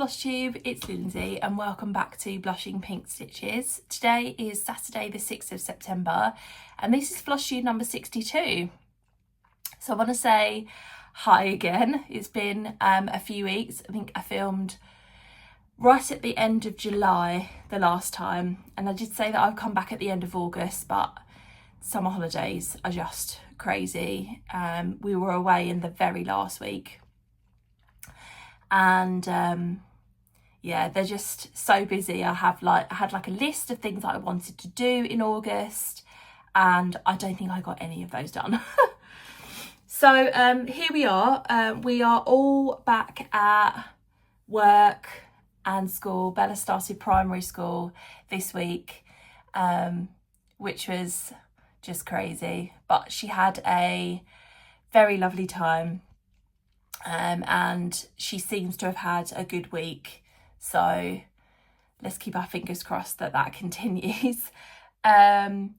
Flosstube, it's Lindsay and welcome back to Blushing Pink Stitches. Today is Saturday the 6th of September and this is Flosstube number 62. So I want to say hi again. It's been a few weeks. I think I filmed right at the end of July the last time, and I did say that I'd come back at the end of August, but summer holidays are just crazy. We were away in the very last week. And yeah, they're just so busy. I had like a list of things that I wanted to do in August, and I don't think I got any of those done. So here we are. We are all back at work and school. Bella started primary school this week, which was just crazy, but she had a very lovely time. And she seems to have had a good week, so let's keep our fingers crossed that that continues. I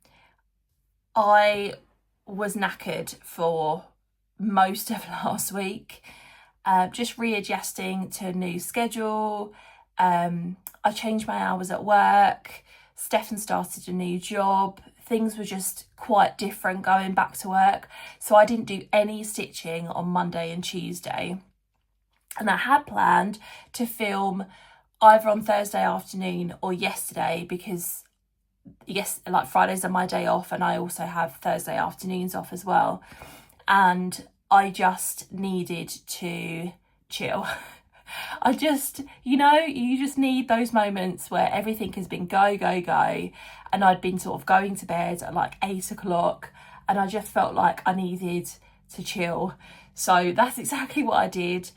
was knackered for most of last week, just readjusting to a new schedule. I changed my hours at work. Stefan started a new job. Things were just quite different going back to work. So I didn't do any stitching on Monday and Tuesday. And I had planned to film either on Thursday afternoon or yesterday, because like Fridays are my day off and I also have Thursday afternoons off as well. And I just needed to chill. I just, you just need those moments where everything has been go, go, go. And I'd been sort of going to bed at like 8 o'clock and I just felt like I needed to chill. So that's exactly what I did.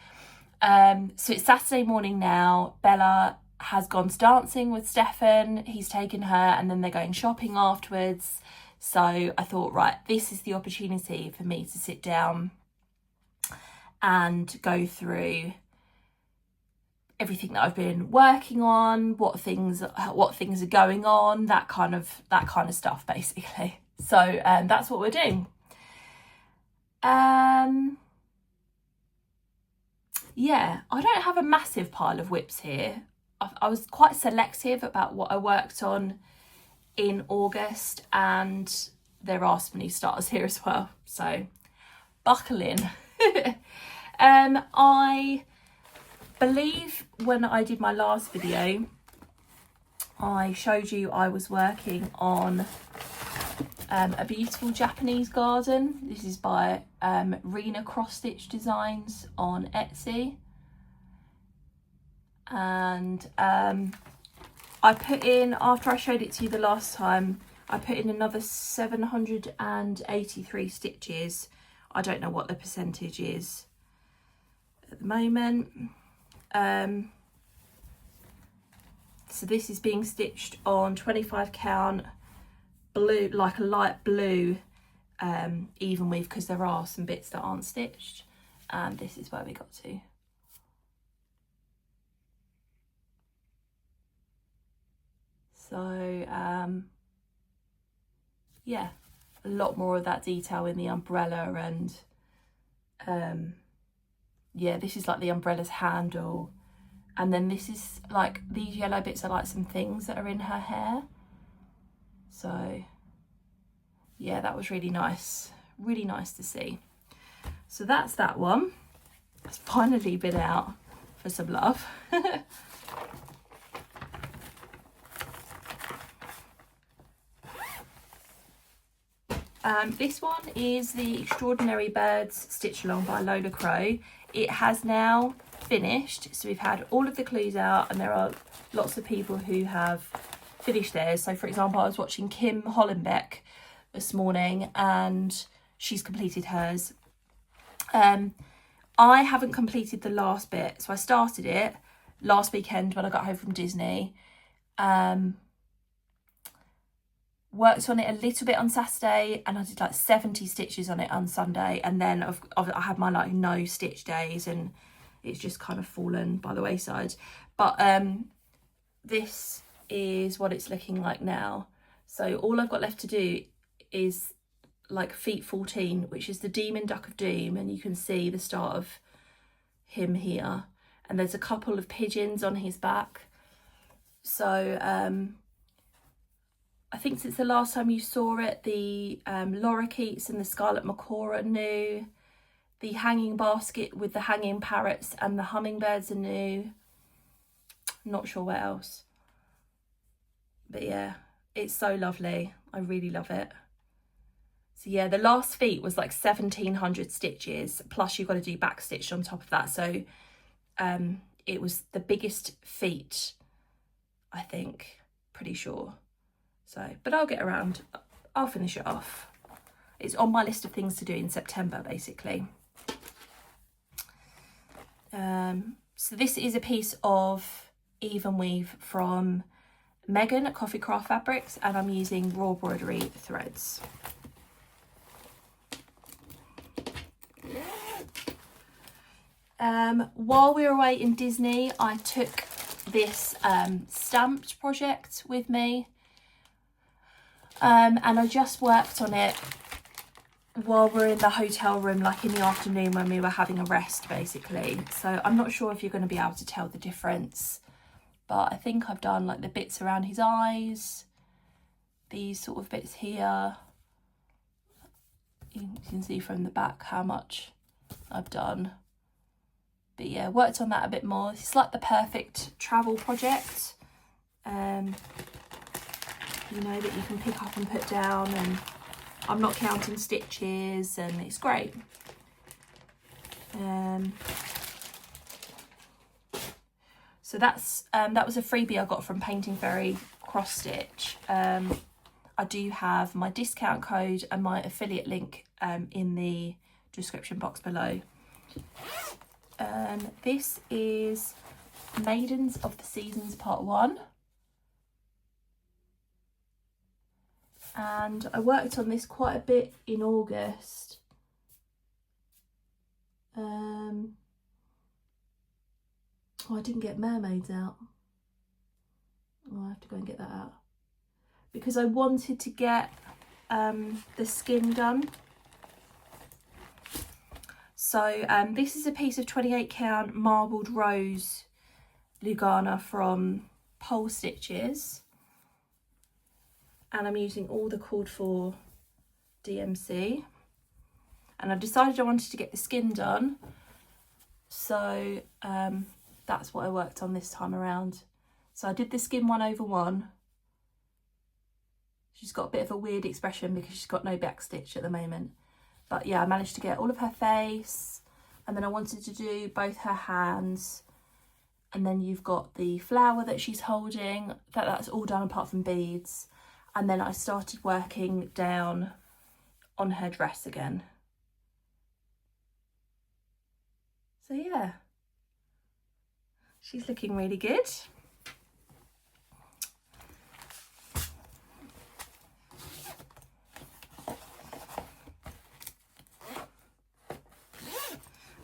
So it's Saturday morning now. Bella has gone to dancing with Stefan. He's taken her and then they're going shopping afterwards. So I thought, right, this is the opportunity for me to sit down and go through everything that I've been working on, what things are going on, that kind of stuff basically. So that's what we're doing. Yeah, I don't have a massive pile of whips here. I was quite selective about what I worked on in August, and there are some new starters here as well, so buckle in. I believe when I did my last video, I showed you I was working on a beautiful Japanese garden. This is by Rena Cross Stitch Designs on Etsy. And I put in, after I showed it to you the last time, I put in another 783 stitches. I don't know what the percentage is at the moment. So this is being stitched on 25 count blue, like a light blue even weave, because there are some bits that aren't stitched, and this is where we got to. So yeah, a lot more of that detail in the umbrella, and yeah, this is like the umbrella's handle, and then this is like, these yellow bits are like some things that are in her hair. So yeah, that was really nice to see. So that's that one. It's finally been out for some love. This one is the Extraordinary Birds Stitch Along by Lola Crow. It has now finished, so we've had all of the clues out and there are lots of people who have finished theirs. So for example, I was watching Kim Hollenbeck this morning and she's completed hers. I haven't completed the last bit, so I started it last weekend when I got home from Disney. Worked on it a little bit on Saturday and I did like 70 stitches on it on Sunday, and then I had my like no stitch days and it's just kind of fallen by the wayside. But this is what it's looking like now. So all I've got left to do is like feet 14, which is the Demon Duck of Doom, and you can see the start of him here. and there's a couple of pigeons on his back. So I think since the last time you saw it, the lorikeets and the scarlet macaw are new. The hanging basket with the hanging parrots and the hummingbirds are new. Not sure what else. But yeah, it's so lovely. I really love it. So yeah, the last feet was like 1,700 stitches, plus you've got to do back stitch on top of that. So it was the biggest feet, I think, pretty sure. So, but I'll get around, I'll finish it off. It's on my list of things to do in September, basically. So this is a piece of even weave from Maiden at Coffee Craft Fabrics, and I'm using raw embroidery threads. While we were away in Disney, I took this stamped project with me, and I just worked on it while we're in the hotel room, like in the afternoon when we were having a rest, basically. So I'm not sure if you're going to be able to tell the difference, but I think I've done like the bits around his eyes, these sort of bits here. You can see from the back how much I've done. But yeah, worked on that a bit more. It's like the perfect travel project, you know, that you can pick up and put down, and I'm not counting stitches, and it's great. So that's that was a freebie I got from Painting Fairy Cross Stitch. I do have my discount code and my affiliate link in the description box below. This is Maidens of the Seasons Part 1. And I worked on this quite a bit in August. Oh, I didn't get mermaids out. Oh, I have to go and get that out. Because I wanted to get the skin done. So this is a piece of 28 count marbled rose Lugana from Pole Stitches. And I'm using all the called for DMC. And I decided I wanted to get the skin done. So that's what I worked on this time around. So I did the skin 1/1. She's got a bit of a weird expression because she's got no back stitch at the moment. But yeah, I managed to get all of her face. And then I wanted to do both her hands. And then you've got the flower that she's holding. That's all done apart from beads. And then I started working down on her dress again. So yeah, she's looking really good.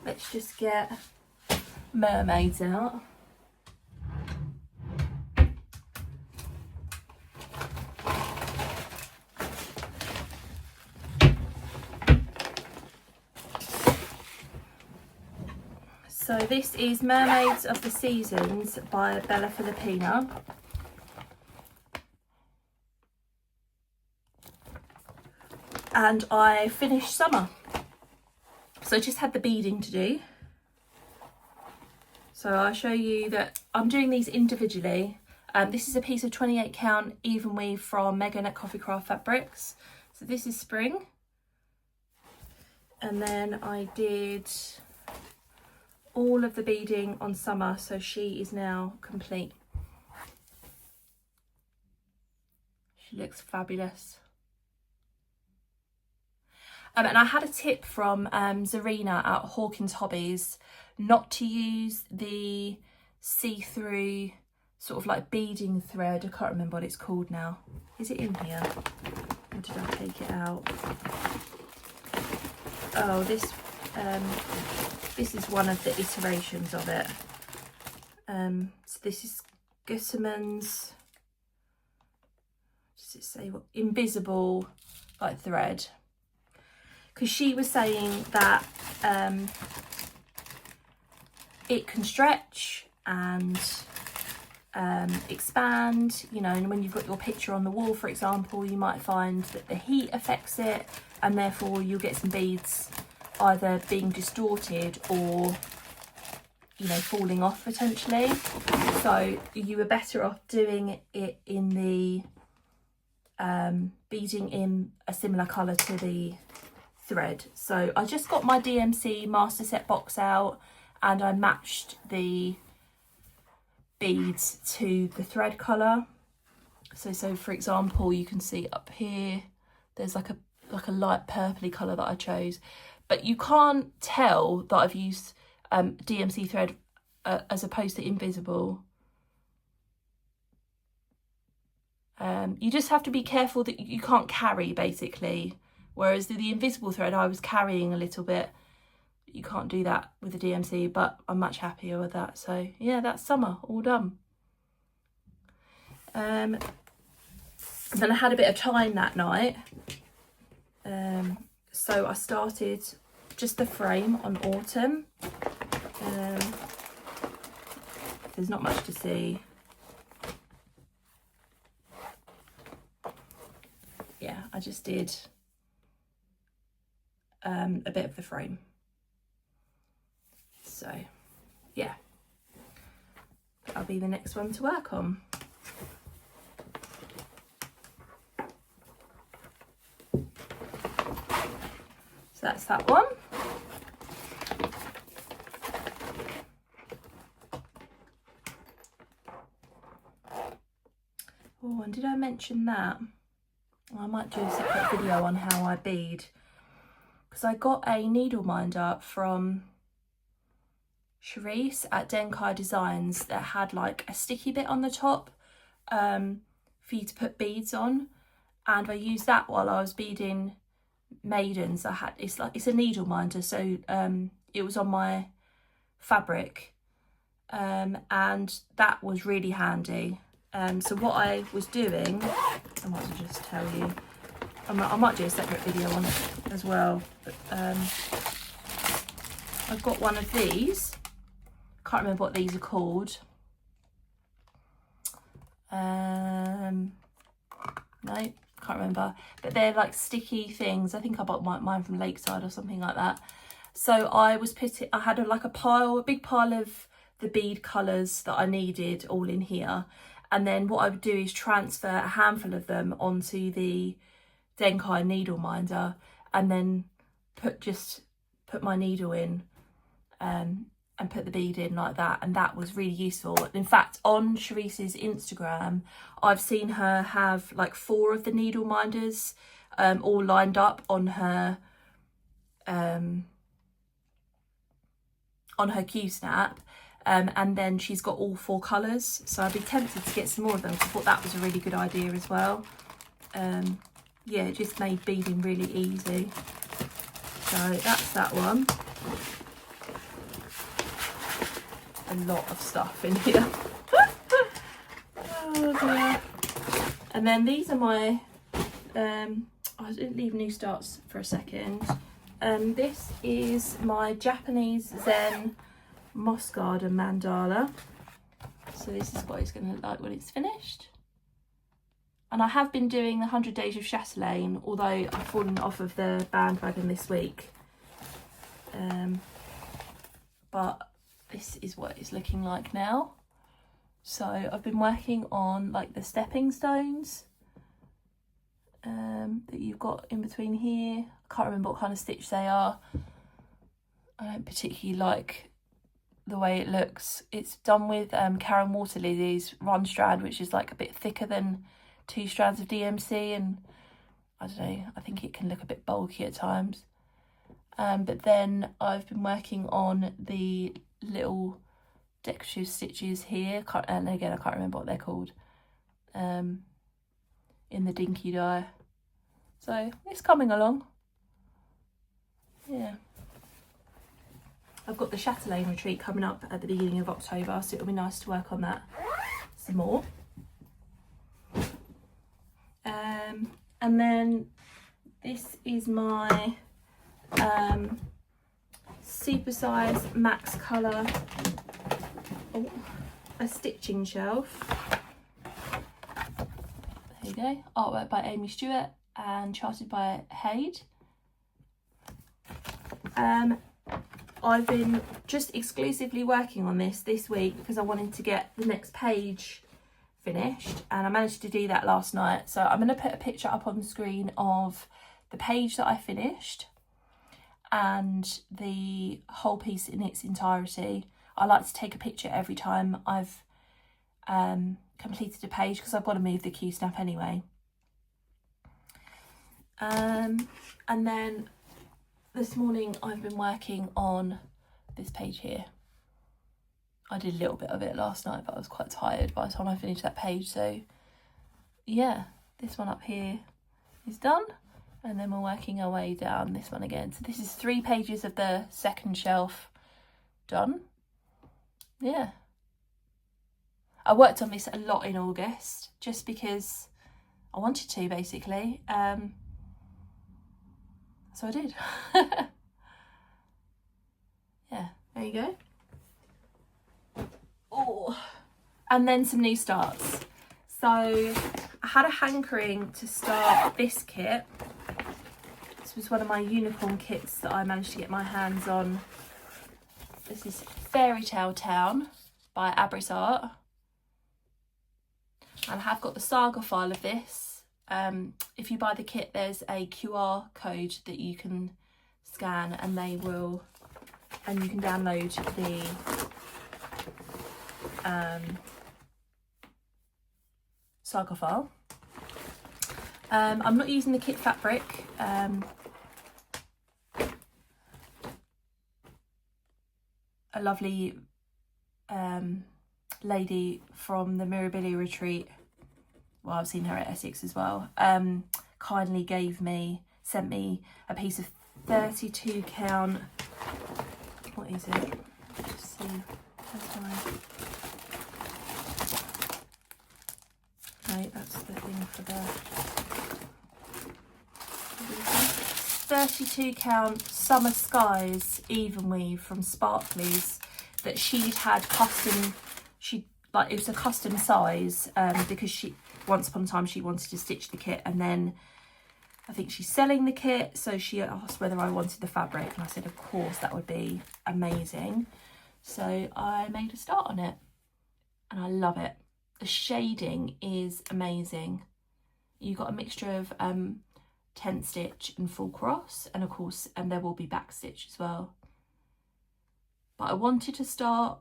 Let's just get mermaids out. So this is Mermaids of the Seasons by Bella Filipina. And I finished summer. So I just had the beading to do. So I'll show you that I'm doing these individually. This is a piece of 28 count even weave from Maiden at Coffee Craft Fabrics. So this is spring. And then I did all of the beading on summer, so she is now complete. She looks fabulous. And I had a tip from Zarina at Hawkins Hobbies not to use the see-through sort of like beading thread. I can't remember what it's called now. Is it in here? Or did I take it out? Oh, this is one of the iterations of it. So this is Gusman's, does it say what? Invisible like thread. Because she was saying that it can stretch and expand, you know, and when you've got your picture on the wall, for example, you might find that the heat affects it, and therefore you'll get some beads either being distorted or, you know, falling off potentially. So you were better off doing it in the beading in a similar colour to the thread. So I just got my DMC master set box out and I matched the beads to the thread colour. So for example, you can see up here there's like a light purpley colour that I chose, but you can't tell that I've used DMC thread as opposed to invisible. You just have to be careful that you can't carry, basically, whereas the invisible thread I was carrying a little bit. You can't do that with the DMC, but I'm much happier with that. So yeah, that's summer all done. Then I had a bit of time that night, so I started just the frame on autumn. There's not much to see. Yeah, I just did a bit of the frame. So yeah, that'll be the next one to work on. So that's that one. Oh, and did I mention that? I might do a separate video on how I bead, because I got a needle minder from Charisse at Denkai Designs that had like a sticky bit on the top for you to put beads on, and I used that while I was beading maidens. It's a needle minder, so it was on my fabric, and that was really handy. So what I was doing, I might as well just tell you, I might do a separate video on it as well, but I've got one of these. Can't remember what these are called. No, can't remember. But they're like sticky things. I think I bought mine from Lakeside or something like that. So I had a big pile of the bead colours that I needed all in here. And then what I would do is transfer a handful of them onto the Denkai needle minder, and then put my needle in and put the bead in like that, and that was really useful. In fact, on Charisse's Instagram, I've seen her have like 4 of the needle minders all lined up on her Q-snap, and then she's got all 4 colours, so I'd be tempted to get some more of them, because I thought that was a really good idea as well. Yeah, it just made beading really easy. So that's that one. A lot of stuff in here. Oh dear. And then these are my I didn't leave new starts for a second. This is my Japanese Zen Moss Garden mandala. So this is what it's going to look like when it's finished. And I have been doing the 100 Days of Chatelaine, although I've fallen off of the bandwagon this week. But this is what it's looking like now. So I've been working on like the stepping stones that you've got in between here. I can't remember what kind of stitch they are. I don't particularly like the way it looks. It's done with Karen Waterlilies Run Strand, which is like a bit thicker than 2 strands of DMC, and I don't know, I think it can look a bit bulky at times. But then I've been working on the little decorative stitches here, and again I can't remember what they're called, in the dinky die. So it's coming along. Yeah, I've got the Chatelaine retreat coming up at the beginning of October, so it'll be nice to work on that some more. And then this is my super size max colour, a stitching shelf. There you go, artwork by Amy Stewart and charted by Haid. I've been just exclusively working on this week because I wanted to get the next page finished, and I managed to do that last night. So I'm going to put a picture up on the screen of the page that I finished and the whole piece in its entirety. I like to take a picture every time I've completed a page because I've got to move the Q-snap anyway. And then this morning I've been working on this page here. I did a little bit of it last night, but I was quite tired by the time I finished that page. So yeah, this one up here is done. And then we're working our way down this one again. So this is 3 pages of the second shelf done. Yeah. I worked on this a lot in August just because I wanted to, basically. So I did. Yeah, there you go. Oh, and then some new starts. So I had a hankering to start this kit. This was one of my unicorn kits that I managed to get my hands on. This is Fairy Tale Town by Abris Art. And I have got the saga file of this. If you buy the kit, there's a QR code that you can scan, and you can download the saga file. I'm not using the kit fabric. A lovely lady from the Mirabilia retreat, well, I've seen her at Essex as well, kindly sent me a piece of 32 count, what is it? Let's see. No, that's the thing for the 32 count Summer Skies even weave from Sparkly's that she'd had custom. It was a custom size because once upon a time she wanted to stitch the kit, and then I think she's selling the kit, so she asked whether I wanted the fabric, and I said of course, that would be amazing. So I made a start on it and I love it. The shading is amazing. You've got a mixture of 10 stitch and full cross, and of course, and there will be back stitch as well. But I wanted to start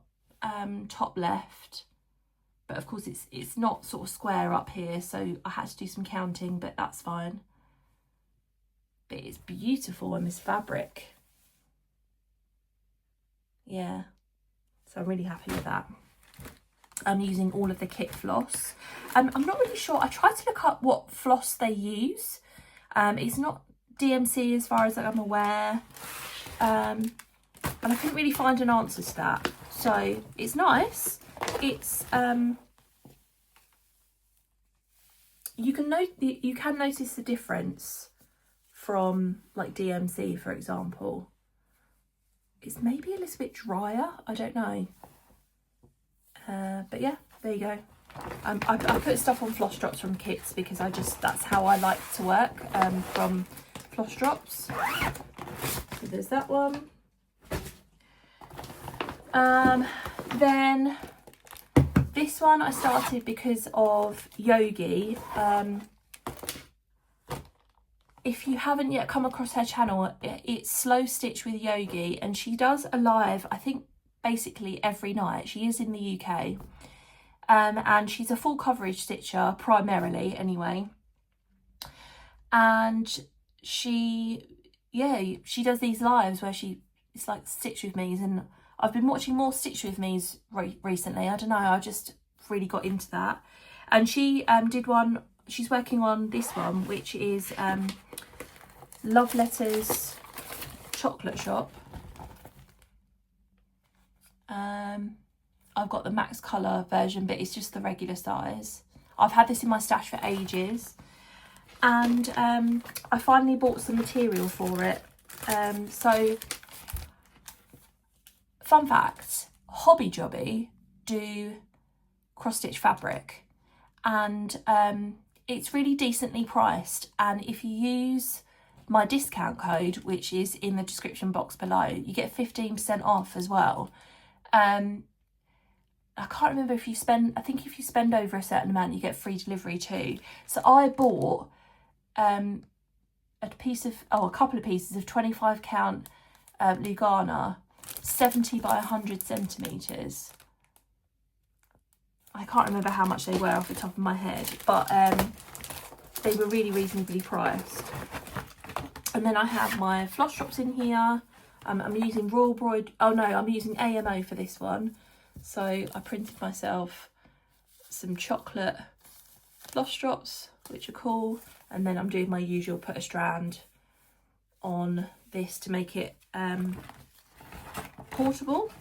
top left, but of course it's not sort of square up here, so I had to do some counting, but that's fine. But it's beautiful on this fabric. Yeah, so I'm really happy with that. I'm using all of the kit floss. I'm not really sure. I tried to look up what floss they use. It's not DMC as far as I'm aware. And I couldn't really find an answer to that. So it's nice. It's you can notice the difference from like DMC, for example. It's maybe a little bit drier, I don't know. But yeah, there you go. I put stuff on floss drops from kits because that's how I like to work, from floss drops. So there's that one. Then this one I started because of Yogi. If you haven't yet come across her channel, it's Slow Stitch with Yogi, and she does a live, I think basically every night. She is in the UK, and she's a full coverage stitcher primarily anyway, and she does these lives where it's like Stitch with Me's, and I've been watching more Stitch with Me's recently. I don't know, I just really got into that. And she did one, she's working on this one, which is Love Letters Chocolate Shop. I've got the max colour version, but it's just the regular size. I've had this in my stash for ages, and I finally bought some material for it. So fun fact, Hobby Jobby do cross stitch fabric, and it's really decently priced, and if you use my discount code, which is in the description box below, you get 15% off as well. I can't remember if you spend, I think if you spend over a certain amount you get free delivery too. So I bought a couple of pieces of 25 count Lugana, 70 by 100 centimetres. I can't remember how much they were off the top of my head, but they were really reasonably priced. And then I have my floss drops in here. I'm using I'm using AMO for this one. So I printed myself some chocolate floss drops, which are cool. And then I'm doing my usual put a strand on this to make it portable.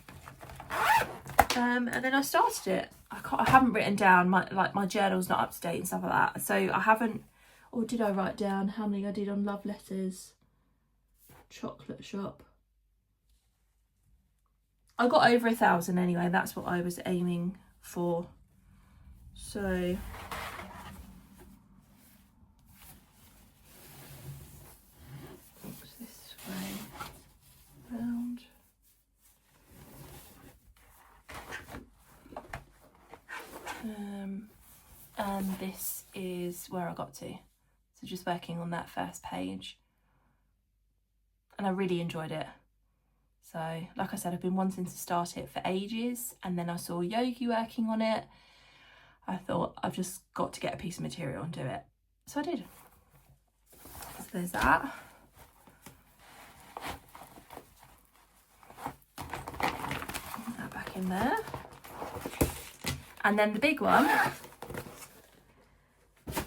And then I started it. I haven't written down my journal's not up to date and stuff like that. So I haven't, or did I write down how many I did on Love Letters Chocolate Shop? I got over 1,000 anyway. That's what I was aiming for. So this way round. And this is where I got to. So just working on that first page. And I really enjoyed it. So, like I said, I've been wanting to start it for ages. And then I saw Yogi working on it. I thought, I've just got to get a piece of material and do it. So I did. So there's that. Put that back in there. And then the big one,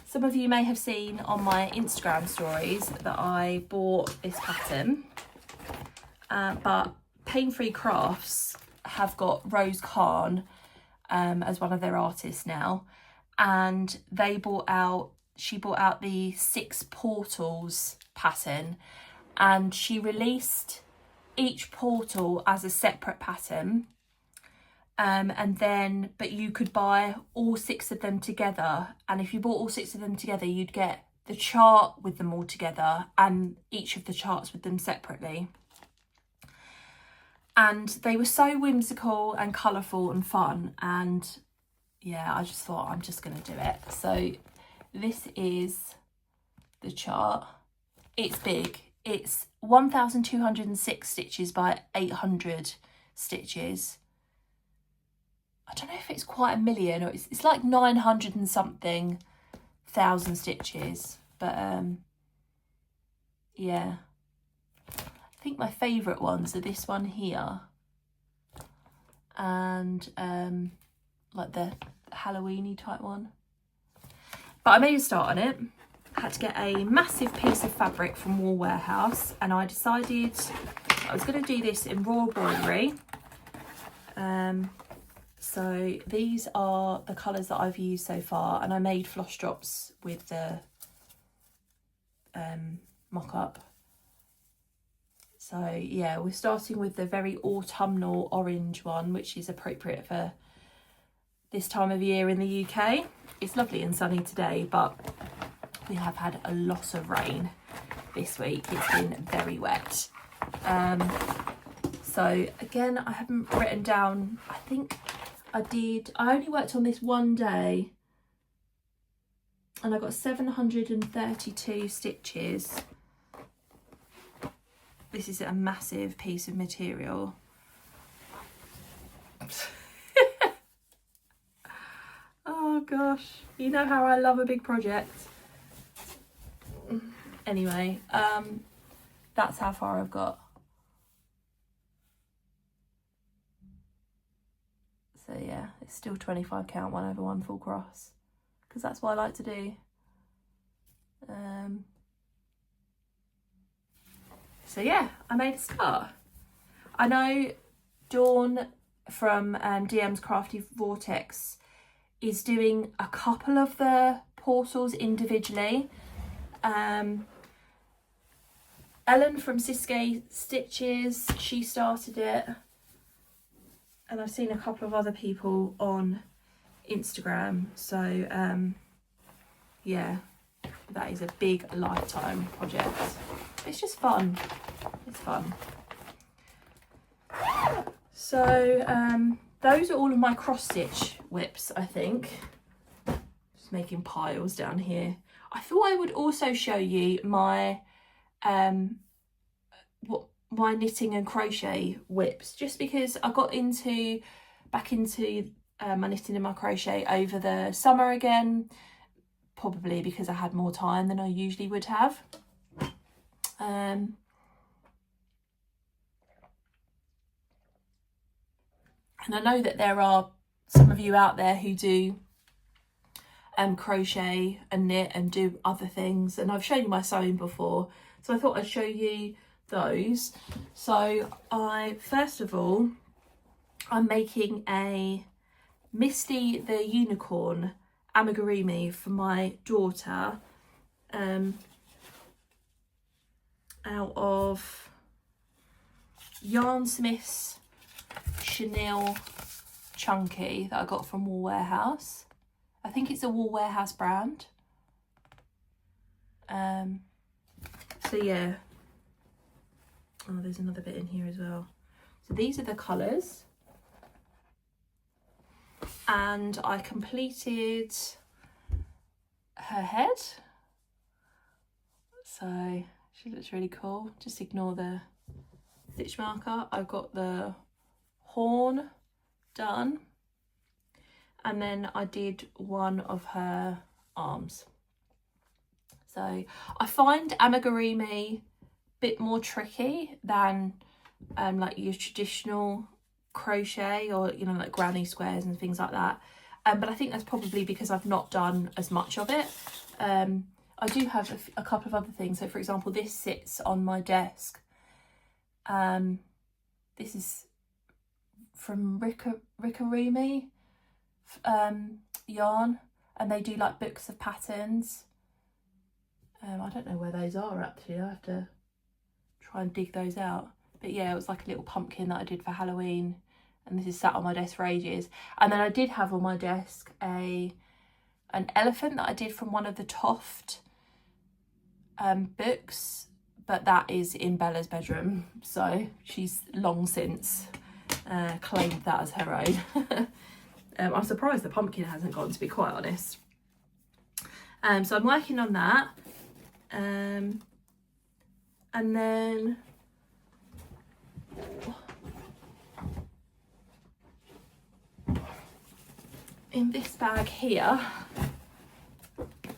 some of you may have seen on my Instagram stories that I bought this pattern, but Pain Free Crafts have got Rose Khan as one of their artists now, and she bought out the 6 portals pattern, and she released each portal as a separate pattern. But you could buy all 6 of them together, and if you bought all 6 of them together you'd get the chart with them all together and each of the charts with them separately. And they were so whimsical and colourful and fun, and yeah, I just thought I'm just going to do it. So this is the chart. It's big. It's 1,206 stitches by 800 stitches. I don't know if it's quite a million, or it's like 900 and something thousand stitches, but yeah, I think my favourite ones are this one here and like the Halloweeny type one. But I made a start on it. I had to get a massive piece of fabric from Wool Warehouse, and I decided I was going to do this in raw embroidery. So these are the colours that I've used so far, and I made floss drops with the mock-up. So yeah, we're starting with the very autumnal orange one, which is appropriate for this time of year in the UK. It's lovely and sunny today, but we have had a lot of rain this week. It's been very wet. So again, I haven't written down, I think I only worked on this one day and I got 732 stitches. This is a massive piece of material. Oh gosh, you know how I love a big project. Anyway, that's how far I've got. So yeah, it's still 25 count 1/1 full cross, because that's what I like to do. So yeah, I made a start. I know Dawn from DM's Crafty Vortex is doing a couple of the portals individually. Ellen from Siske Stitches, she started it. and I've seen a couple of other people on Instagram, so yeah, that is a big lifetime project. It's just fun, it's fun. So those are all of my cross stitch whips, I think. Just making piles down here. I thought I would also show you my my knitting and crochet whips, just because I got back into my knitting and my crochet over the summer again, probably because I had more time than I usually would have. And I know that there are some of you out there who do crochet and knit and do other things, and I've shown you my sewing before, so I thought I'd show you those. So first of all, I'm making a Misty the Unicorn amigurumi for my daughter, out of Yarnsmith's Chenille Chunky that I got from Wool Warehouse. I think it's a Wool Warehouse brand. So yeah. Oh, there's another bit in here as well. So these are the colours. And I completed her head. So she looks really cool. Just ignore the stitch marker. I've got the horn done. And then I did one of her arms. So I find amigurumi bit more tricky than like your traditional crochet, or you know, like granny squares and things like that, but I think that's probably because I've not done as much of it. I do have a couple of other things. So for example, this sits on my desk. This is from Rikarumi yarn, and they do like books of patterns. I don't know where those are actually. I have to try and dig those out. But yeah, it was like a little pumpkin that I did for Halloween, and this is sat on my desk for ages. And then I did have on my desk an elephant that I did from one of the Toft books, but that is in Bella's bedroom, so she's long since claimed that as her own. I'm surprised the pumpkin hasn't gone, to be quite honest. So I'm working on that. And then in this bag here,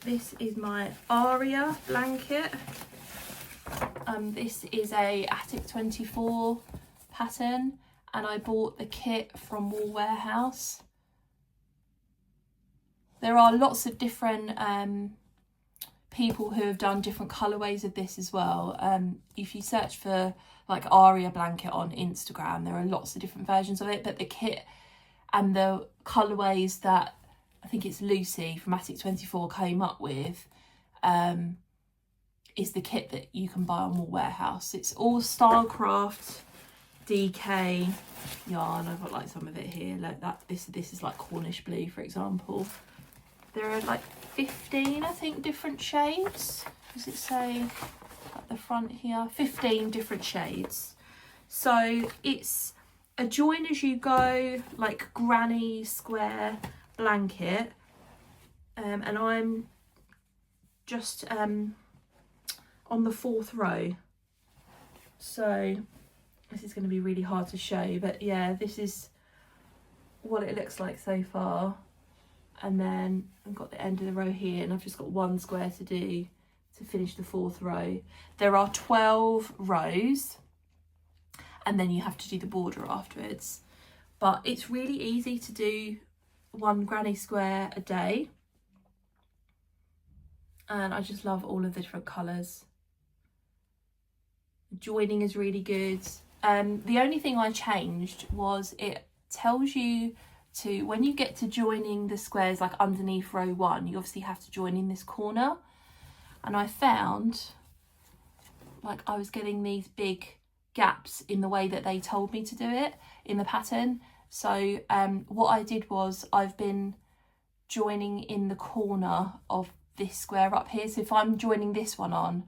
this is my Aria blanket. This is a Attic 24 pattern, and I bought the kit from Wool Warehouse. There are lots of different people who have done different colourways of this as well. If you search for like Aria blanket on Instagram, there are lots of different versions of it, but the kit and the colourways that I think it's Lucy from Attic 24 came up with is the kit that you can buy on Wool Warehouse. It's all Stylecraft DK yarn. I've got like some of it here, like that. This is like Cornish blue, for example. There are like 15, I think, different shades. Does it say at the front here? 15 different shades. So it's a join as you go, like granny square blanket. And I'm just on the 4th row. So this is going to be really hard to show, but yeah, this is what it looks like so far. And then I've got the end of the row here, and I've just got one square to do to finish the 4th row. There are 12 rows, and then you have to do the border afterwards. But it's really easy to do one granny square a day. And I just love all of the different colours. Joining is really good. The only thing I changed was it tells you to, when you get to joining the squares like underneath row 1, you obviously have to join in this corner. And I found like I was getting these big gaps in the way that they told me to do it in the pattern, So what I did was I've been joining in the corner of this square up here. So if I'm joining this one on,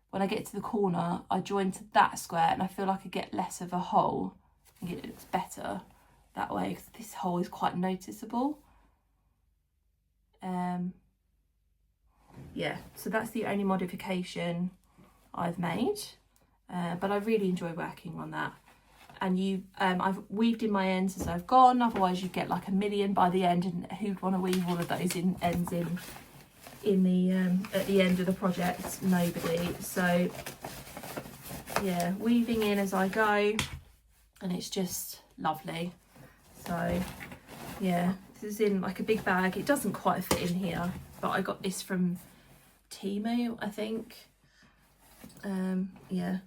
when I get to the corner, I join to that square, and I feel like I get less of a hole. I think it looks better that way because this hole is quite noticeable. Yeah, so that's the only modification I've made, but I really enjoy working on that. And I've weaved in my ends as I've gone, otherwise you get like a million by the end, and who'd want to weave all of those ends in the at the end of the project? Nobody. So yeah, weaving in as I go, and it's just lovely. So yeah, this is in like a big bag. It doesn't quite fit in here, but I got this from Temu, I think. Yeah.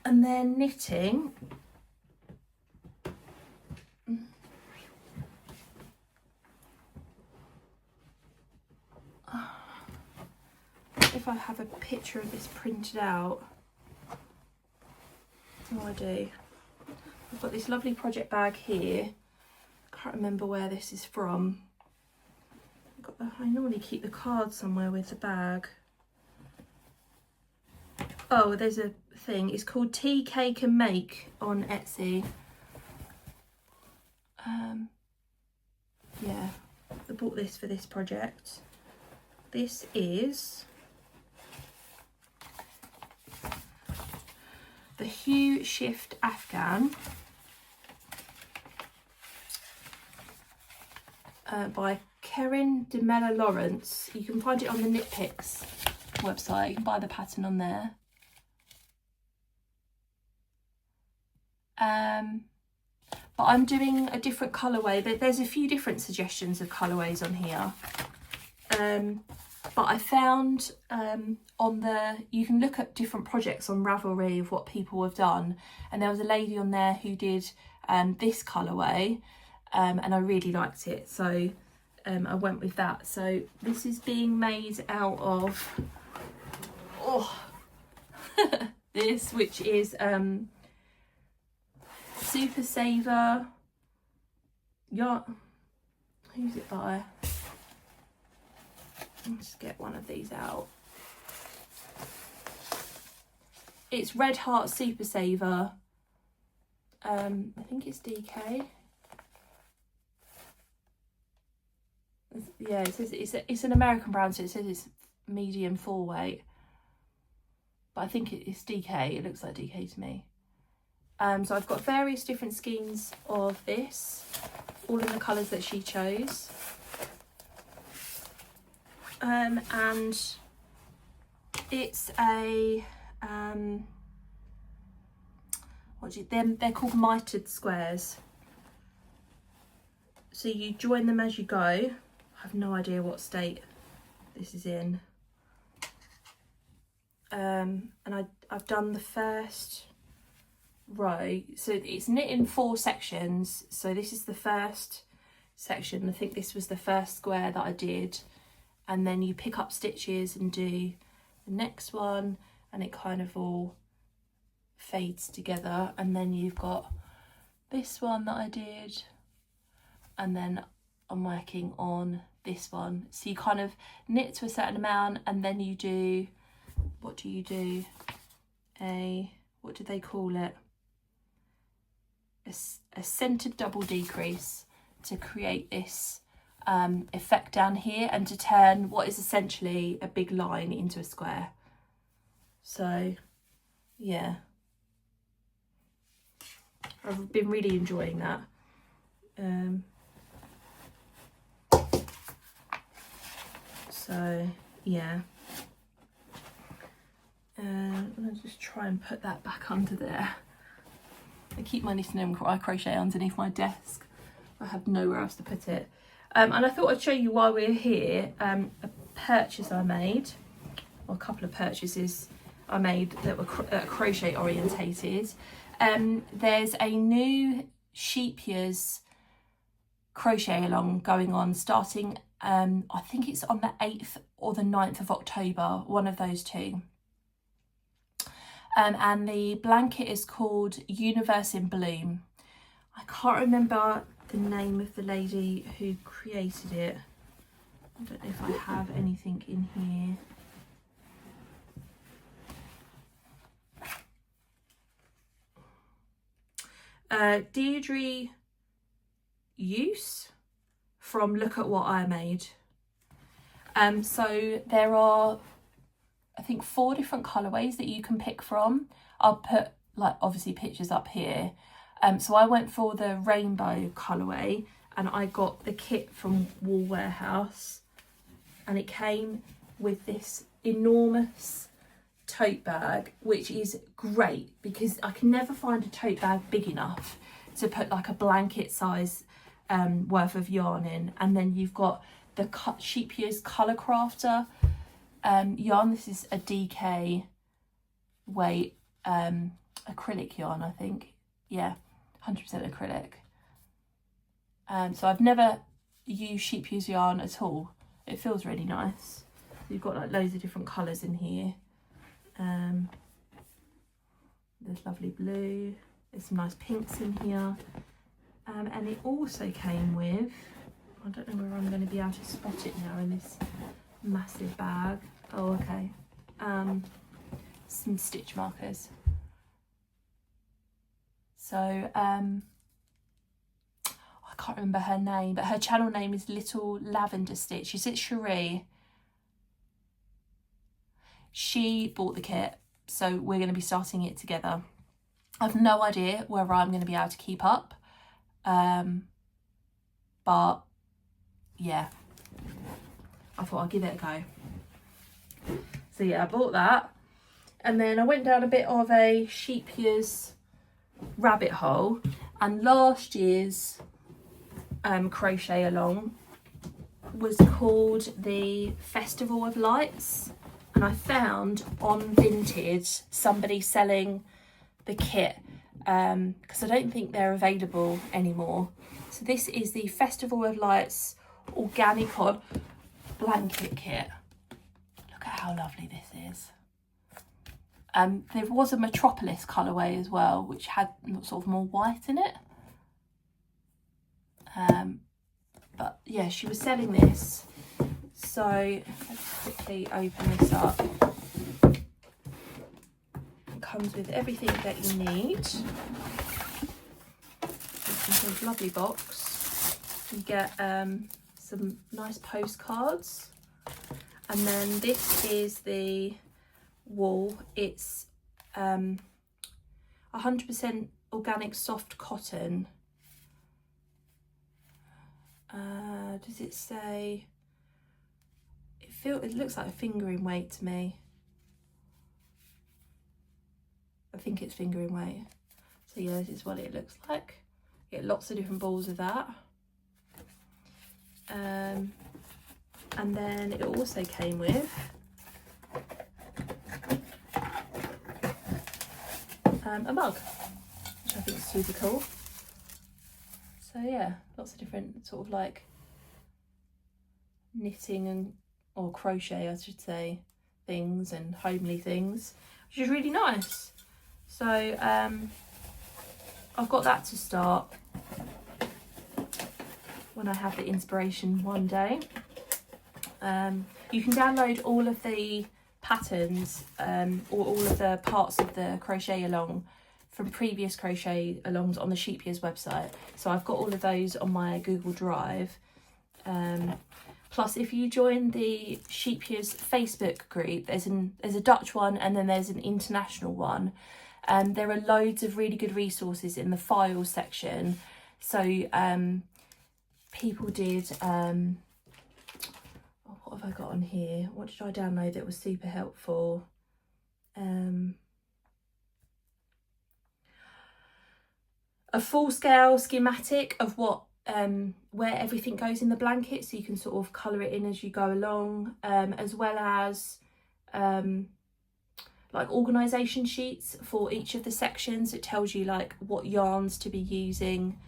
And then knitting. If I have a picture of this printed out. Oh, I do. I've got this lovely project bag here. Can't remember where this is from. I normally keep the card somewhere with the bag. Oh, there's a thing. It's called Tea, Cake and Make on Etsy. Yeah, I bought this for this project. This is the Hue Shift Afghan by Kerin Demella Lawrence. You can find it on the Knit Picks website. You can buy the pattern on there. But I'm doing a different colourway. There's a few different suggestions of colourways on here. But I found you can look at different projects on Ravelry of what people have done, and there was a lady on there who did this colourway, and I really liked it, so I went with that. So this is being made out of this, which is Super Saver. Yeah, who's it by? Let's get one of these out. It's Red Heart Super Saver. I think it's DK. Yeah, it says it's an American brand, so it says it's medium full weight. But I think it's DK. It looks like DK to me. So I've got various different skeins of this, all in the colours that she chose. And it's a they're called mitered squares. So you join them as you go. I have no idea what state this is in. And I've done the first row, so it's knit in 4 sections. So this is the first section. I think this was the first square that I did, and then you pick up stitches and do the next one, and it kind of all fades together. And then you've got this one that I did, and then I'm working on this one. So you kind of knit to a certain amount, and then you do, what do you do? What do they call it? A centered double decrease to create this effect down here, and to turn what is essentially a big line into a square. So yeah, I've been really enjoying that. So yeah, I'll just try and put that back under there. I keep my knitting and crochet underneath my desk. I have nowhere else to put it. And I thought I'd show you while we're here a purchase I made, or a couple of purchases I made that were crochet orientated. There's a new sheep years crochet along going on starting, I think it's on the 8th or the 9th of October, one of those two. And the blanket is called Universe in Bloom. I can't remember the name of the lady who created it. I don't know if I have anything in here. Deirdre Use from Look at What I Made. So there are, I think, 4 different colourways that you can pick from. I'll put like obviously pictures up here. So I went for the rainbow colourway, and I got the kit from Wool Warehouse, and it came with this enormous tote bag, which is great because I can never find a tote bag big enough to put like a blanket size worth of yarn in. And then you've got the Sheep Year's Colour Crafter yarn. This is a DK weight acrylic yarn, I think. Yeah, 100% acrylic. So I've never used Sheep Year's yarn at all. It feels really nice. You've got like loads of different colours in here. There's lovely blue. There's some nice pinks in here. And it also came with, I don't know whether I'm going to be able to spot it now in this massive bag. Oh, okay. Some stitch markers. So, I can't remember her name, but her channel name is Little Lavender Stitch. She's at Cherie. She bought the kit, so we're going to be starting it together. I've no idea whether I'm going to be able to keep up. But yeah, I thought I'd give it a go. So yeah, I bought that. And then I went down a bit of a Sheep Year's rabbit hole, and last year's crochet along was called the Festival of Lights, and I found on Vinted somebody selling the kit because I don't think they're available anymore. So this is the Festival of Lights Organicon blanket kit. Look at how lovely this is. There was a Metropolis colourway as well, which had sort of more white in it. But yeah, she was selling this. So let's quickly open this up. It comes with everything that you need. It's a lovely box. You get some nice postcards. And then this is the wool. It's 100% organic soft cotton. Does it say? It looks like a fingering weight to me. I think it's fingering weight. So yeah, this is what it looks like. You get lots of different balls of that. And then it also came with a mug, which I think is super cool. So yeah, lots of different sort of like knitting or crochet, I should say, things and homely things, which is really nice. So I've got that to start when I have the inspiration one day. You can download all of the patterns or all of the parts of the crochet along from previous crochet alongs on the Sheep Year's website. So I've got all of those on my Google Drive. Plus, if you join the Sheep Year's Facebook group, there's a Dutch one and then there's an international one. There are loads of really good resources in the files section. So people did, what have I got on here? What did I download that was super helpful? A full scale schematic of what where everything goes in the blanket, so you can sort of colour it in as you go along, as well as like organisation sheets for each of the sections. It tells you like what yarns to be using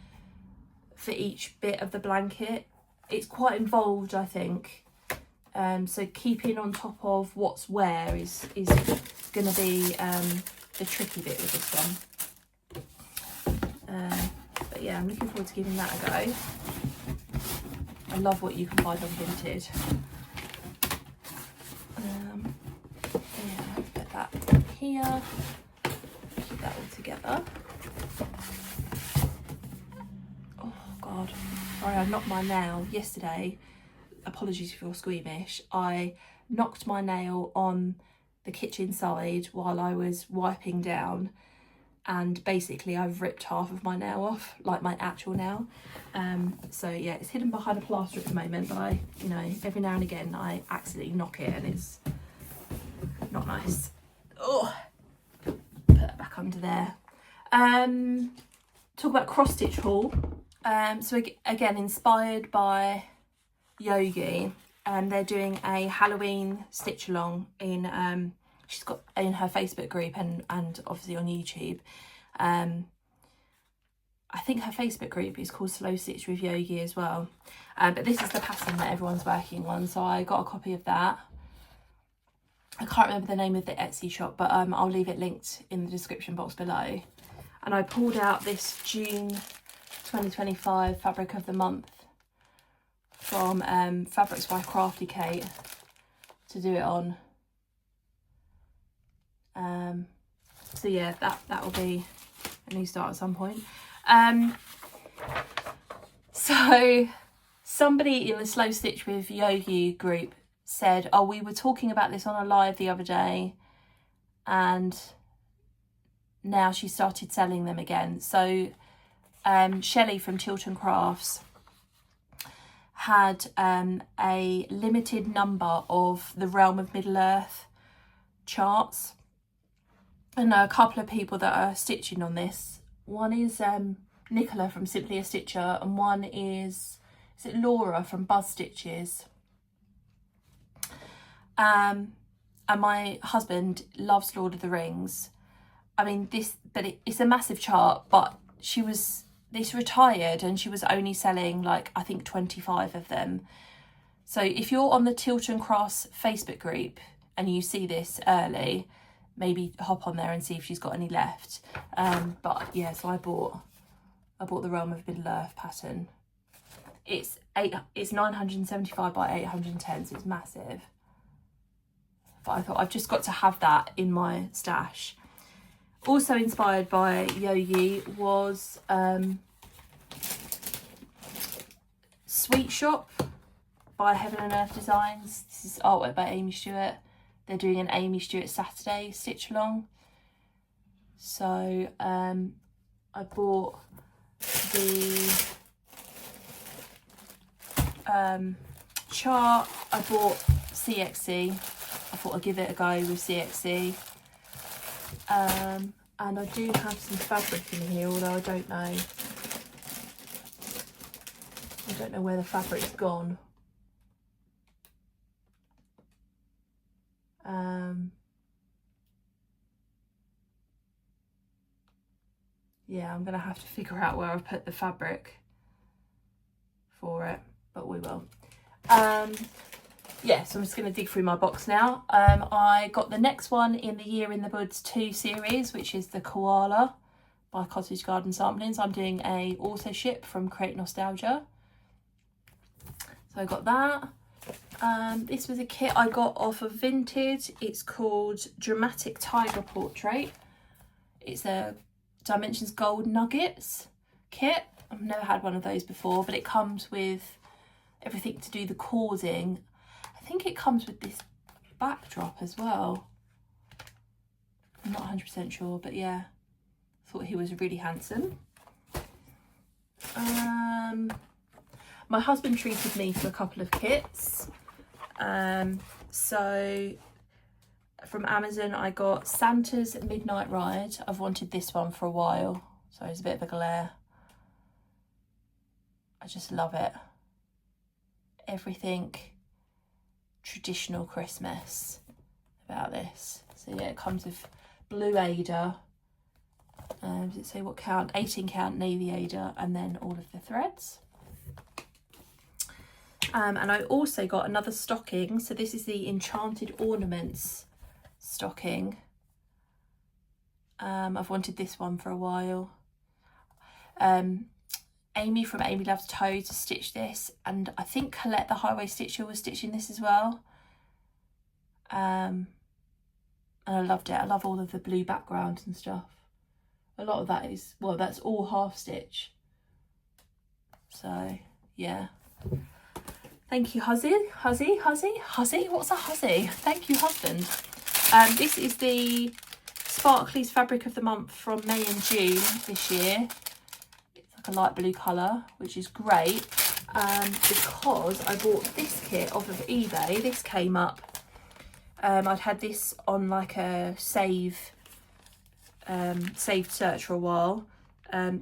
for each bit of the blanket. It's quite involved, I think. So keeping on top of what's where is going to be the tricky bit with this one. But yeah, I'm looking forward to giving that a go. I love what you can find on Vinted. Yeah, put that here, keep that all together. Oh God, sorry, I knocked my nail yesterday. Apologies if you're squeamish. I knocked my nail on the kitchen side while I was wiping down, and basically I've ripped half of my nail off, like my actual nail. So yeah, it's hidden behind a plaster at the moment, but I, you know, every now and again I accidentally knock it and it's not nice. Oh, put that back under there. Talk about cross stitch haul. So again, inspired by Yogi, and they're doing a Halloween stitch along in she's got in her Facebook group and obviously on YouTube. I think her Facebook group is called Slow Stitch with Yogi as well. But this is the pattern that everyone's working on, so I got a copy of that. I can't remember the name of the Etsy shop, but I'll leave it linked in the description box below. And I pulled out this June 2025 Fabric of the Month from Fabrics by Crafty Kate to do it on. So yeah, that will be a new start at some point. So somebody in the Slow Stitch with Yogi group said, oh, we were talking about this on a live the other day and now she started selling them again. So Shelley from Tilton Crafts had a limited number of the Realm of Middle Earth charts. I know a couple of people that are stitching on this. One is Nicola from Simply a Stitcher, and one is it Laura from Buzz Stitches. And my husband loves Lord of the Rings. I mean, it's a massive chart, but this retired and she was only selling like, I think 25 of them. So if you're on the Tilton Crafts Facebook group and you see this early, maybe hop on there and see if she's got any left. But yeah, so I bought the Realm of Middle Earth pattern. It's 975 by 810, so it's massive. But I thought I've just got to have that in my stash. Also inspired by Yogi was Sweet Shop by Heaven and Earth Designs. This is artwork by Amy Stewart. They're doing an Amy Stewart Saturday stitch along. So I bought the chart. I bought CXC. I thought I'd give it a go with CXC. And I do have some fabric in here, although I don't know where the fabric's gone. Yeah, I'm gonna have to figure out where I've put the fabric for it, but we will. Yeah, so I'm just going to dig through my box now. I got the next one in the Year in the Woods 2 series, which is the Koala by Cottage Garden Samplings. I'm doing a auto ship from Create Nostalgia. So I got that. This was a kit I got off of Vinted. It's called Dramatic Tiger Portrait. It's a Dimensions Gold Nuggets kit. I've never had one of those before, but it comes with everything to do the cording. I think it comes with this backdrop as well. I'm not 100% sure, but yeah, thought he was really handsome. My husband treated me to a couple of kits. So from Amazon I got Santa's Midnight Ride. I've wanted this one for a while, so it's a bit of a glare. I just love it. Everything traditional Christmas about this. So yeah, it comes with blue Ada. Does it say what count? 18 count navy Ada, and then all of the threads. And I also got another stocking. So this is the Enchanted Ornaments stocking. I've wanted this one for a while. Amy from Amy Loves Toes stitched this, and I think Colette the Highway Stitcher was stitching this as well. And I loved it. I love all of the blue backgrounds and stuff. A lot of that is, well, that's all half stitch. So yeah, thank you, Huzzy. What's a Huzzy? Thank you, husband. This is the Sparklies Fabric of the Month from May and June this year. It's like a light blue colour, which is great, because I bought this kit off of eBay. This came up. I'd had this on like a saved search for a while.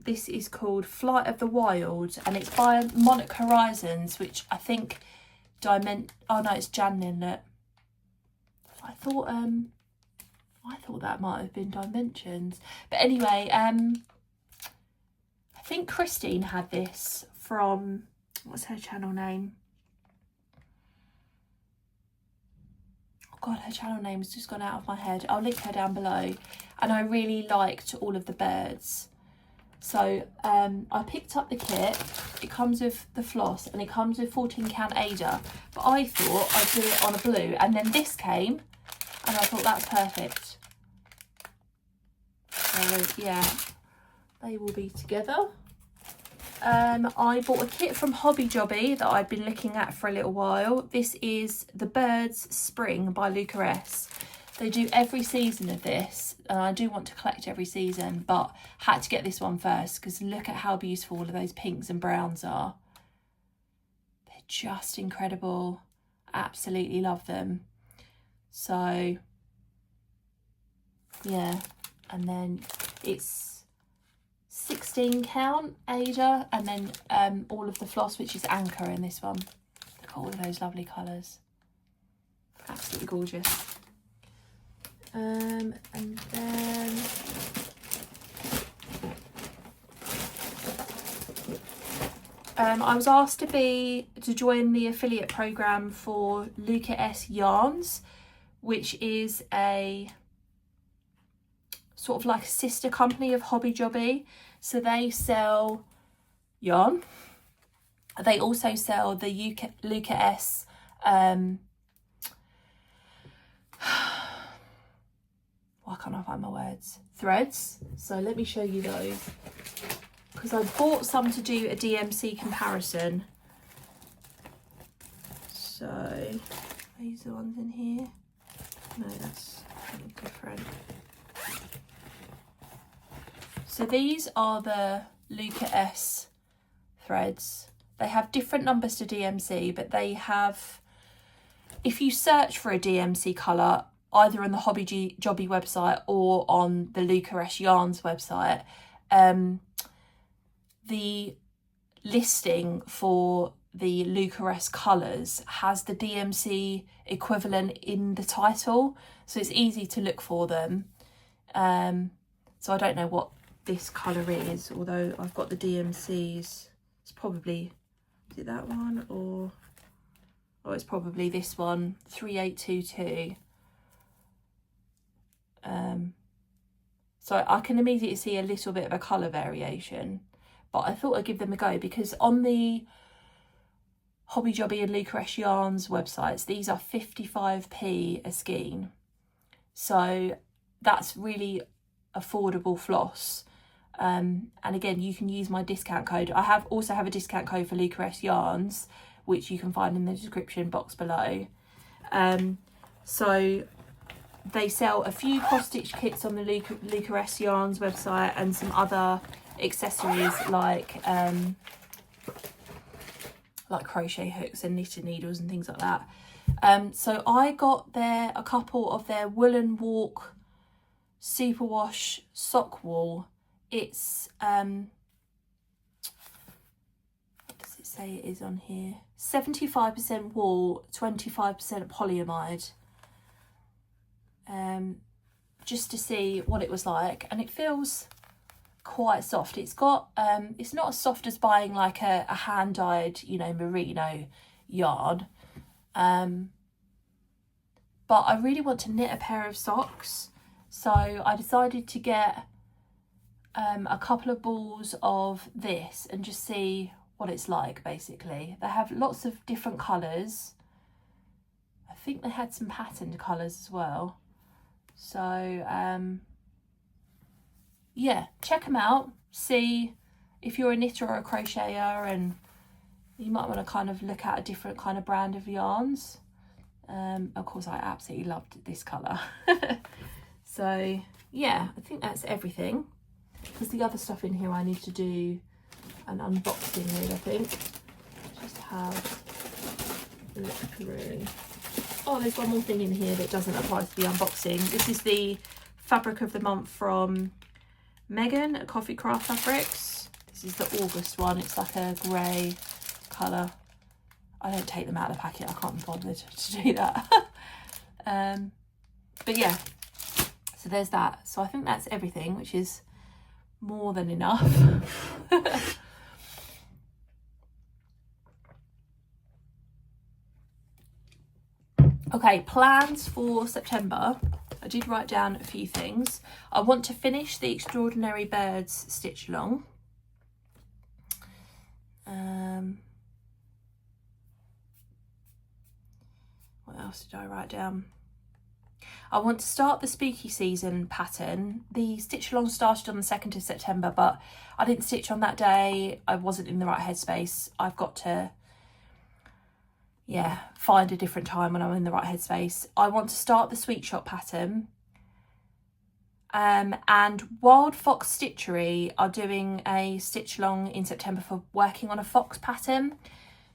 This is called Flight of the Wild, and it's by Monarch Horizons, which I think oh no, it's Jan Inlet. I thought that might have been Dimensions, but anyway, I think Christine had this from, what's her channel name? Oh God, her channel name has just gone out of my head. I'll link her down below. And I really liked all of the birds. So I picked up the kit. It comes with the floss and it comes with 14 count Ada. But I thought I'd do it on a blue, and then this came and I thought that's perfect. So yeah, they will be together. I bought a kit from Hobby Jobby that I'd been looking at for a little while. This is The Birds Spring by Luca S. They do every season of this, and I do want to collect every season, but had to get this one first because look at how beautiful all of those pinks and browns are. They're just incredible. Absolutely love them. So yeah, and then it's 16 count Ada, and then all of the floss, which is Anchor in this one. Look at all of those lovely colours. Absolutely gorgeous. And then I was asked to join the affiliate program for Luca S Yarns, which is a sort of like a sister company of Hobby Jobby. So they sell yarn. They also sell the Luca S why can't I find my words? Threads. So let me show you those, because I bought some to do a DMC comparison. So these are the ones in here. No, that's different. So these are the Luca S threads. They have different numbers to DMC, but they have, if you search for a DMC colour, either on the Hobby Jobby website or on the Luca S Yarns website, the listing for the Luca S colours has the DMC equivalent in the title, so it's easy to look for them. So I don't know what this colour is, although I've got the DMCs. It's probably, is it that one, or it's probably this one, 3822. So I can immediately see a little bit of a colour variation, but I thought I'd give them a go, because on the Hobby Jobby and Luca S Yarns websites, these are 55p a skein. So that's really affordable floss. And again, you can use my discount code. I also have a discount code for Luca S Yarns, which you can find in the description box below. So they sell a few cross-stitch kits on the Luca S Yarns website, and some other accessories like crochet hooks and knitted needles and things like that. So I got a couple of their Woolen Walk Superwash sock wool. It's what does it say it is on here? 75% wool, 25% polyamide. Just to see what it was like, and it feels quite soft. It's got it's not as soft as buying like a hand dyed, you know, merino yarn, but I really want to knit a pair of socks, so I decided to get a couple of balls of this and just see what it's like. Basically, they have lots of different colours. I think they had some patterned colours as well. So yeah, check them out, see if you're a knitter or a crocheter, and you might want to kind of look at a different kind of brand of yarns. Of course, I absolutely loved this colour. So yeah, I think that's everything, because the other stuff in here I need to do an unboxing with, I think. Just have a look through. Oh, there's one more thing in here that doesn't apply to the unboxing. This is the fabric of the month from Maiden at Coffee Craft Fabrics. This is the August one. It's like a grey colour. I don't take them out of the packet. I can't be bothered to do that. But yeah, so there's that. So I think that's everything, which is more than enough. Okay, plans for September. I did write down a few things. I want to finish the Extraordinary Birds stitch along. What else did I write down? I want to start the spooky season pattern. The stitch along started on the 2nd of September, but I didn't stitch on that day. I wasn't in the right headspace. I've got to, yeah, find a different time when I'm in the right headspace. I want to start the sweet shop pattern. And Wild Fox Stitchery are doing a stitch along in September for working on a fox pattern.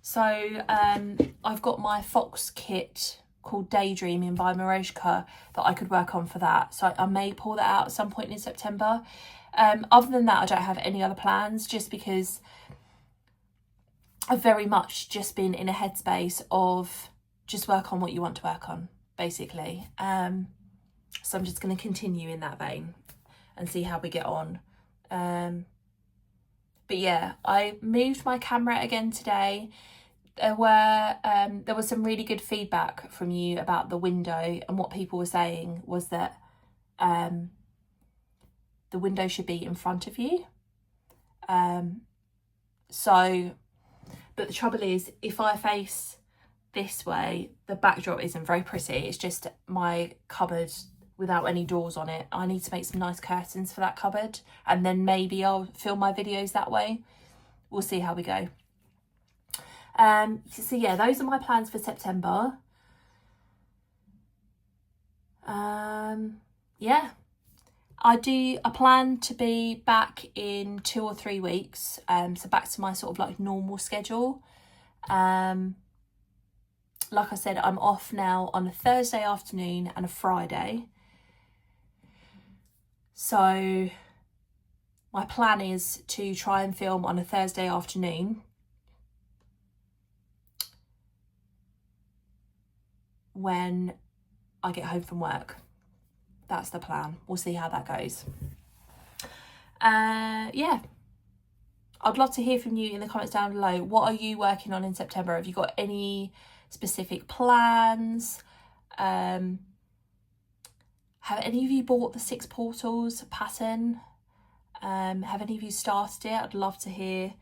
So I've got my fox kit called Daydreaming by Maroshka that I could work on for that. So I may pull that out at some point in September. Other than that, I don't have any other plans, just because I've very much just been in a headspace of just work on what you want to work on, basically. So I'm just going to continue in that vein and see how we get on. But yeah, I moved my camera again today. There was some really good feedback from you about the window, and what people were saying was that the window should be in front of you. But the trouble is, if I face this way, the backdrop isn't very pretty. It's just my cupboard without any doors on it. I need to make some nice curtains for that cupboard, and then maybe I'll film my videos that way. We'll see how we go. So yeah, those are my plans for September. Yeah, I plan to be back in 2 or 3 weeks, so back to my sort of like normal schedule. Like I said, I'm off now on a Thursday afternoon and a Friday. So my plan is to try and film on a Thursday afternoon when I get home from work. That's the plan. We'll see how that goes. Yeah, I'd love to hear from you in the comments down below. What are you working on in September? Have you got any specific plans? Have any of you bought the 6 Portals pattern? Have any of you started it? I'd love to hear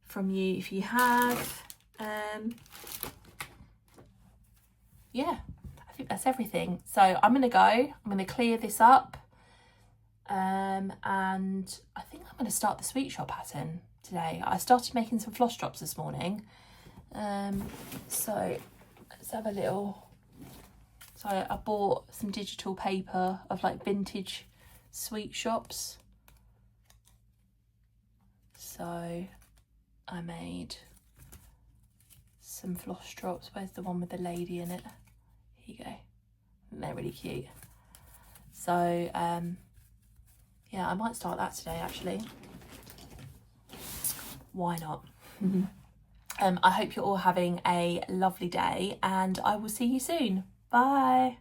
from you if you have. Yeah, I think that's everything. So I'm going to go. I'm going to clear this up. And I think I'm going to start the sweet shop pattern today. I started making some floss drops this morning. So let's have a little... So I bought some digital paper of like vintage sweet shops. So I made some floss drops. Where's the one with the lady in it? Here you go. They're really cute. So yeah, I might start that today actually. Why not? I hope you're all having a lovely day, and I will see you soon. Bye.